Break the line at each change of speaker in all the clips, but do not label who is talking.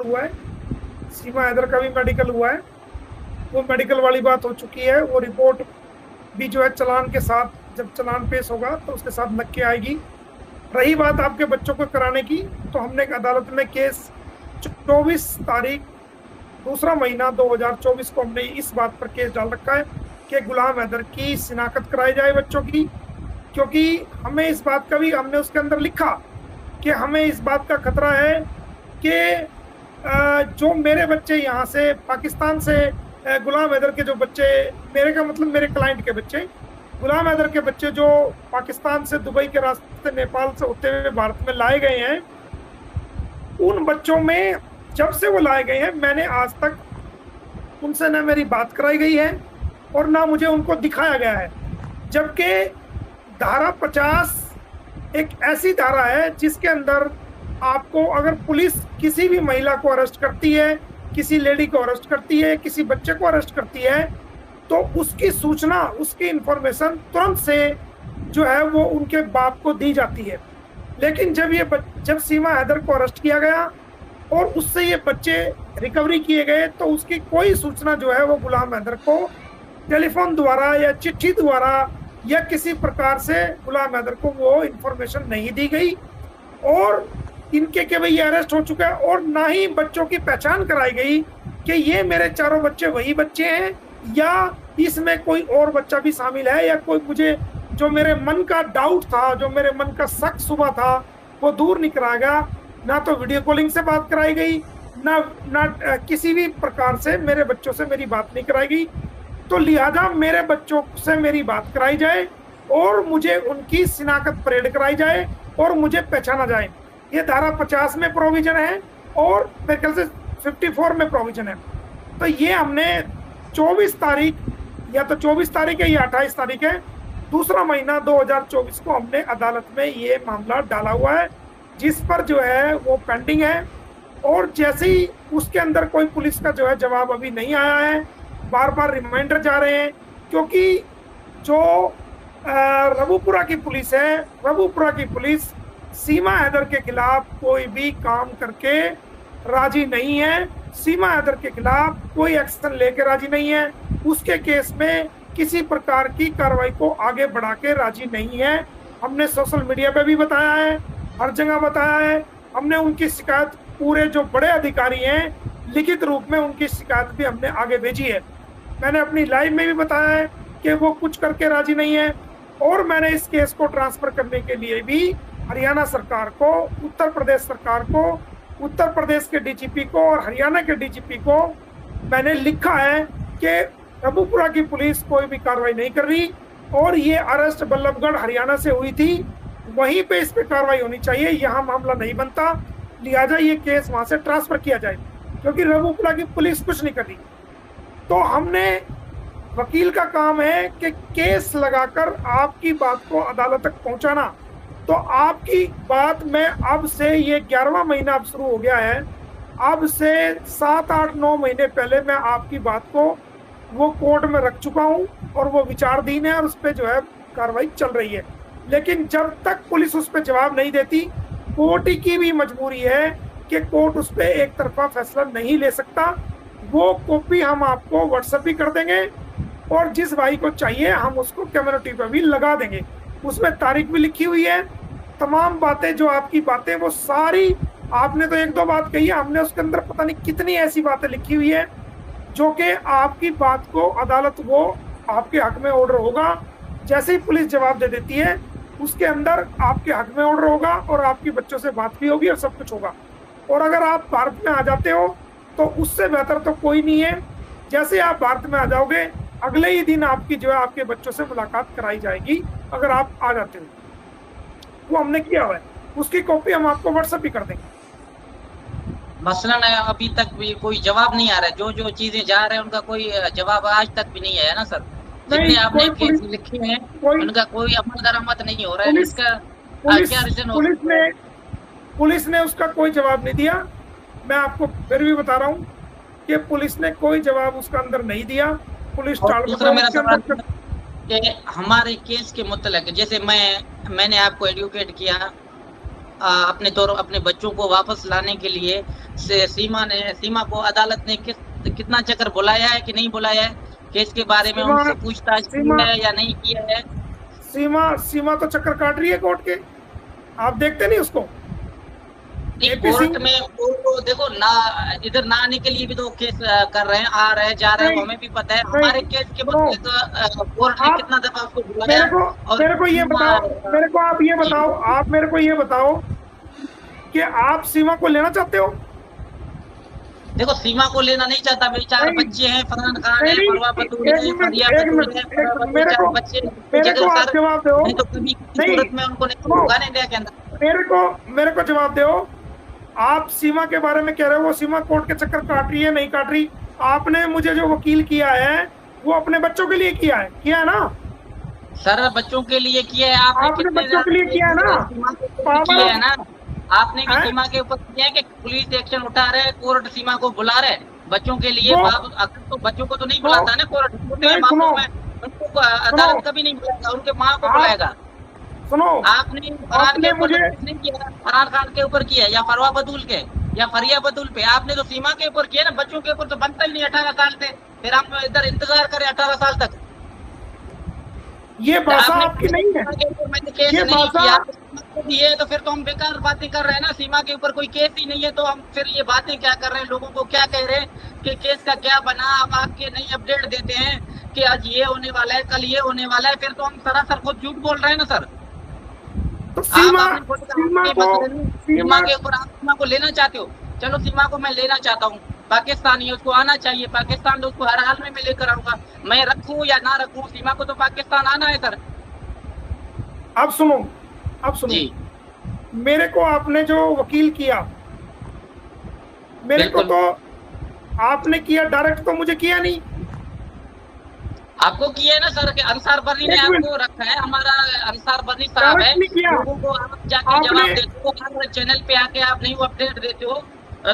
हुआ है, सीमा हैदर का भी मेडिकल हुआ है। वो मेडिकल वाली बात हो चुकी है। वो रिपोर्ट भी जो है चालान के साथ, जब चालान पेश होगा तो उसके साथ लग के आएगी। रही बात आपके बच्चों को कराने की, तो हमने अदालत में केस 24 तारीख दूसरा महीना 2024 को हमने इस बात पर केस डाल रखा है कि गुलाम हैदर की शिनाख्त कराई जाए बच्चों की। क्योंकि हमें इस बात का भी, हमने उसके अंदर लिखा कि हमें इस बात का खतरा है कि जो मेरे बच्चे यहाँ से पाकिस्तान से गुलाम हैदर के जो बच्चे, मेरे का मतलब मेरे क्लाइंट के बच्चे, गुलाम हैदर के बच्चे जो पाकिस्तान से दुबई के रास्ते नेपाल से होते हुए भारत में लाए गए हैं, उन बच्चों में जब से वो लाए गए हैं मैंने आज तक उनसे ना मेरी बात कराई गई है और ना मुझे उनको दिखाया गया है। जबकि धारा 50 एक ऐसी धारा है जिसके अंदर आपको, अगर पुलिस किसी भी महिला को अरेस्ट करती है, किसी लेडी को अरेस्ट करती है, किसी बच्चे को अरेस्ट करती है, तो उसकी सूचना, उसकी इंफॉर्मेशन तुरंत से जो है वो उनके बाप को दी जाती है। लेकिन जब सीमा हैदर को अरेस्ट किया गया और उससे ये बच्चे रिकवरी किए गए, तो उसकी कोई सूचना जो है वो गुलाम हैदर को टेलीफोन द्वारा या चिट्ठी द्वारा या किसी प्रकार से गुलाम हैदर को वो इंफॉर्मेशन नहीं दी गई। और इनके के भाई ये अरेस्ट हो चुका है, और ना ही बच्चों की पहचान कराई गई कि ये मेरे चारों बच्चे वही बच्चे हैं या इसमें कोई और बच्चा भी शामिल है, या कोई, मुझे जो मेरे मन का डाउट था, जो मेरे मन का शक सुबह था, वो दूर नहीं कराया गया। ना तो वीडियो कॉलिंग से बात कराई गई, ना किसी भी प्रकार से मेरे बच्चों से मेरी बात नहीं कराई गई। तो लिहाजा मेरे बच्चों से मेरी बात कराई जाए और मुझे उनकी शिनाख्त परेड कराई जाए और मुझे पहचाना जाए। ये धारा 50 में प्रोविजन है और मेरे ख्याल से 54 में प्रोविजन है। तो ये हमने 24 तारीख, या तो 24 तारीख है या 28 तारीख है, दूसरा महीना 2024 को हमने अदालत में ये मामला डाला हुआ है, जिस पर जो है वो पेंडिंग है। और जैसे ही उसके अंदर कोई पुलिस का जो है जवाब अभी नहीं आया है, बार बार रिमाइंडर जा रहे हैं, क्योंकि जो रबूपुरा की पुलिस है, रबूपुरा की पुलिस सीमा हैदर के खिलाफ कोई भी काम करके राजी नहीं है, सीमा हैदर के खिलाफ कोई एक्शन लेके राजी नहीं है, उसके केस में किसी प्रकार की कार्रवाई को आगे बढ़ा के राजी नहीं है। हमने सोशल मीडिया पे भी बताया है, हर जगह बताया है। हमने उनकी शिकायत, पूरे जो बड़े अधिकारी हैं, लिखित रूप में उनकी शिकायत भी हमने आगे भेजी है। मैंने अपनी लाइव में भी बताया है कि वो कुछ करके राजी नहीं है, और मैंने इस केस को ट्रांसफर करने के लिए भी हरियाणा सरकार को, उत्तर प्रदेश सरकार को, उत्तर प्रदेश के डीजीपी को और हरियाणा के डीजीपी को मैंने लिखा है कि रबूपुरा की पुलिस कोई भी कार्रवाई नहीं कर रही, और ये अरेस्ट बल्लभगढ़ हरियाणा से हुई थी, वहीं पे इस पे कार्रवाई होनी चाहिए, यहाँ मामला नहीं बनता। लिहाजा ये केस वहां से ट्रांसफर किया जाए, क्योंकि रबूपुरा की पुलिस कुछ नहीं कर रही। तो हमने, वकील का काम है कि केस लगाकर आपकी बात को अदालत तक पहुंचाना। तो आपकी बात में अब से, ये 11वां महीना अब शुरू हो गया है, अब से 7, 8, 9 महीने पहले मैं आपकी बात को वो कोर्ट में रख चुका हूं और वो विचाराधीन है और उस पर जो है कार्रवाई चल रही है। लेकिन जब तक पुलिस उस पर जवाब नहीं देती, कोर्ट की भी मजबूरी है कि कोर्ट उस पर एक तरफा फैसला नहीं ले सकता। वो कॉपी हम आपको व्हाट्सएप भी कर देंगे, और जिस भाई को चाहिए हम उसको कम्युनिटी पर भी लगा देंगे। उसमें तारीख भी लिखी हुई है, तमाम बातें, जो आपकी बातें वो सारी, आपने तो 1-2 बात कही है, हमने उसके अंदर पता नहीं कितनी ऐसी बातें लिखी हुई है जो कि आपकी बात को अदालत, वो आपके हक में ऑर्डर होगा। जैसे ही पुलिस जवाब दे देती है, उसके अंदर आपके हक में ऑर्डर होगा और आपकी बच्चों से बात भी होगी और सब कुछ होगा। और अगर आप भारत में आ जाते हो तो उससे बेहतर तो कोई नहीं है। जैसे आप भारत में आ जाओगे, अगले ही दिन आपकी जो है आपके बच्चों से मुलाकात कराई जाएगी, अगर आप आ जाते हो। वो हमने किया हुआ है, उसकी कॉपी हम आपको व्हाट्सएप भी कर देंगे।
मसलन अभी तक भी कोई जवाब नहीं आ रहा है, जो चीजें जा रहे हैं उनका कोई जवाब आज तक भी नहीं है ना सर? जितने आपने केस लिखे हैं उनका कोई अमल दरामद नहीं हो रहा है। इसका क्या रीजन हो?
पुलिस ने उसका कोई जवाब नहीं दिया। मैं आपको फिर भी बता रहा हूँ कि पुलिस ने कोई जवाब उसका अंदर नहीं दिया। पुलिस
दूसरा मेरा सवाल कि हमारे केस के मुतल्लिक, जैसे मैंने आपको एडुकेट किया अपने बच्चों को वापस लाने के लिए सीमा को अदालत ने कितना चक्कर बुलाया है कि नहीं बुलाया है, केस के बारे में उनसे पूछताछ की है या नहीं किया है?
सीमा तो चक्कर काट रही है कोर्ट के, आप देखते नहीं उसको?
कोर्ट में वो देखो ना, इधर ना आने के लिए भी तो केस कर रहे हैं, आ रहे हैं जा रहे हैं, हमें भी पता है। हमारे केस के मतलब कोर्ट ने कितना दफा उसको बुलाया।
मेरे को ये बताओ, आप मेरे को ये बताओ कि आप सीमा को लेना चाहते हो?
देखो सीमा को लेना नहीं चाहता, मेरे 4 बच्चे हैं, फरहान खान है, फरवा बतूल है, फरिया बतूल है, चार बच्चे नहीं तो कभी सूरत में उनको नहीं होगा इंडिया के अंदर।
मेरे को जवाब दो, आप सीमा के बारे में कह रहे हो वो सीमा कोर्ट के चक्कर काट रही है, नहीं काट रही? आपने मुझे जो वकील किया है वो अपने बच्चों के लिए किया है ना
सर? बच्चों के लिए किया है
आपने बच्चों के लिए किया है
ना? आपने भी सीमा के ऊपर किया है कि पुलिस एक्शन उठा रहे हैं, कोर्ट सीमा को बुला रहे बच्चों के लिए। तो बच्चों को तो नहीं बुलाता ना कोर्ट, मामलों में उनको अदालत कभी नहीं बुलाएगा, उनके माँ को बुलाएगा।
सुनो,
आपने फरहान के ऊपर नहीं किया, फरहान खान के ऊपर किया या फरवा बतूल के या फरिया बतूल पे, आपने तो सीमा के ऊपर किया ना। बच्चों के ऊपर तो बनता ही नहीं 18 साल से, फिर हम इधर इंतजार करें 18 साल तक।
ये भाषा आपकी नहीं है,
मैंने केस नहीं किया ये तो फिर तो हम बेकार बातें कर रहे हैं ना। सीमा के ऊपर कोई केस ही नहीं है तो हम फिर ये बातें क्या कर रहे हैं, लोगों को क्या कह रहे हैं कि केस का क्या बना। अब आपके नहीं अपडेट देते हैं कि आज ये होने वाला है, कल ये होने वाला है, फिर तो हम सरासर खुद झूठ बोल रहे हैं ना सर।
तो सीमा
के ऊपर आप सीमा को लेना चाहते हो, चलो सीमा को मैं लेना चाहता हूँ, पाकिस्तानी है, उसको आना चाहिए पाकिस्तान, तो उसको हर हाल में मैं लेकर आऊंगा। मैं रखूं या ना रखूं, सीमा को तो पाकिस्तान आना है सर।
अब सुनो मेरे को आपने जो वकील किया, मेरे को तो आपने किया डायरेक्ट, तो मुझे किया नहीं।
आपको किया है ना सर के अंसार बर्नी ने आपको रखा है, हमारा अंसार बर्नी साहब है, लोगों को आप जाके जवाब देते हो, हर चैनल पे आके आप नहीं अपडेट देते हो,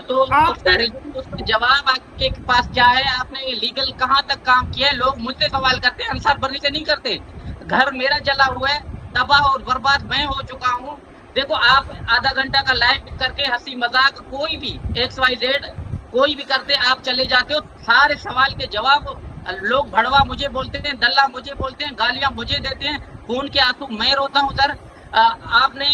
तो उसका जवाब आपके पास क्या है? आपने लीगल कहाँ तक काम किया है? लोग मुझसे सवाल करते हैं, अंसार बर्नी से नहीं करते। घर मेरा जला हुआ है, तबाह और बर्बाद मैं हो चुका हूँ। देखो आप आधा घंटा का लाइव करके हंसी मजाक कोई भी XYZ कोई भी करते, आप चले जाते हो, सारे सवाल के जवाब लोग भड़वा मुझे बोलते हैं, दल्ला मुझे बोलते हैं, गालियां मुझे देते हैं, खून के आंसू मैं रोता हूँ सर। आपने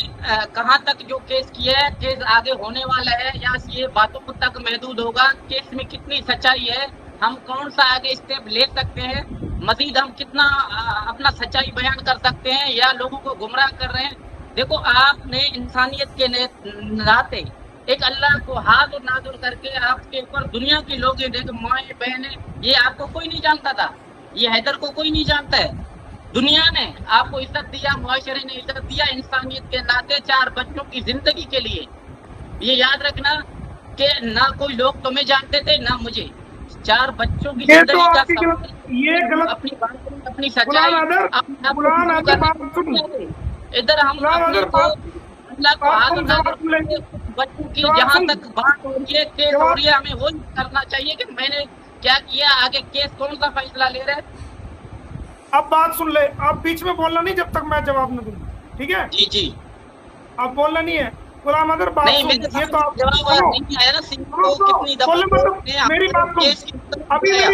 कहाँ तक जो केस किया है, केस आगे होने वाला है या ये बातों तक महदूद होगा? केस में कितनी सच्चाई है, हम कौन सा आगे स्टेप ले सकते हैं, मजीद हम कितना अपना सच्चाई बयान कर सकते हैं या लोगों को गुमराह कर रहे हैं? देखो आपने इंसानियत के नाते एक अल्लाह को हाथ और नाजुल करके आपके ऊपर दुनिया के लोग देखो, माए बहने, ये आपको कोई नहीं जानता था, ये हैदर को कोई नहीं जानता है। दुनिया ने आपको इज्जत दिया, मुआशरे ने इज्जत दिया, इंसानियत के नाते 4 बच्चों की जिंदगी के लिए। ये याद रखना कि ना कोई लोग तुम्हें जानते थे ना मुझे, 4 बच्चों की जिंदगी का
ये गलत,
अपनी सच्चाई इधर हम अल्लाह को हाथ बच्चों की जहाँ तक बात हो रही है, केस हो रही है, हमें वो करना चाहिए कि मैंने क्या किया, आगे केस कौन सा फैसला ले रहे हैं।
अब बात सुन ले, आप बीच में बोलना नहीं जब तक मैं जवाब न दूं, ठीक है?
जी
आप बोलना नहीं है। गुलाम अदर बात
नहीं,
सुन, ये तो आप
नहीं आया ना, कितनी दफा
मेरी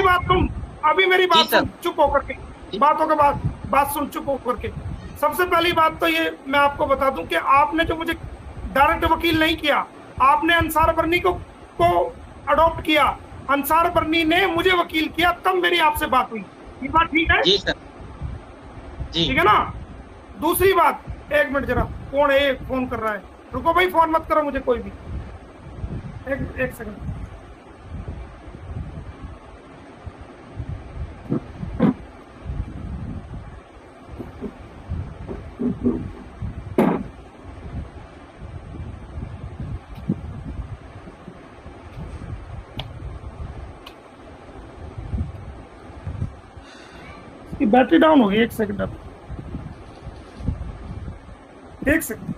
बात सुन, अभी मेरी बात सुन, चुप होकर के बातों के बाद बात सुन, चुप होकर के। सबसे पहली बात तो ये मैं आपको बता दूं कि आपने जो मुझे डायरेक्ट वकील नहीं किया, आपने अंसार बर्नी को अडॉप्ट किया, अंसार बर्नी ने मुझे वकील किया, तब मेरी आपसे बात हुई। ये बात ठीक है?
जी सर, जी
ठीक है ना? दूसरी बात, 1 मिनट जरा, कौन है फोन कर रहा है? रुको भाई, फोन मत करो मुझे कोई भी, एक सेकंड। बैटरी डाउन हो गई, 1 सेकंड, अब 1 सेकंड।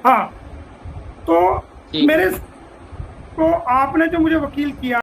हाँ, तो
ठीक।
मेरे तो आपने जो मुझे वकील किया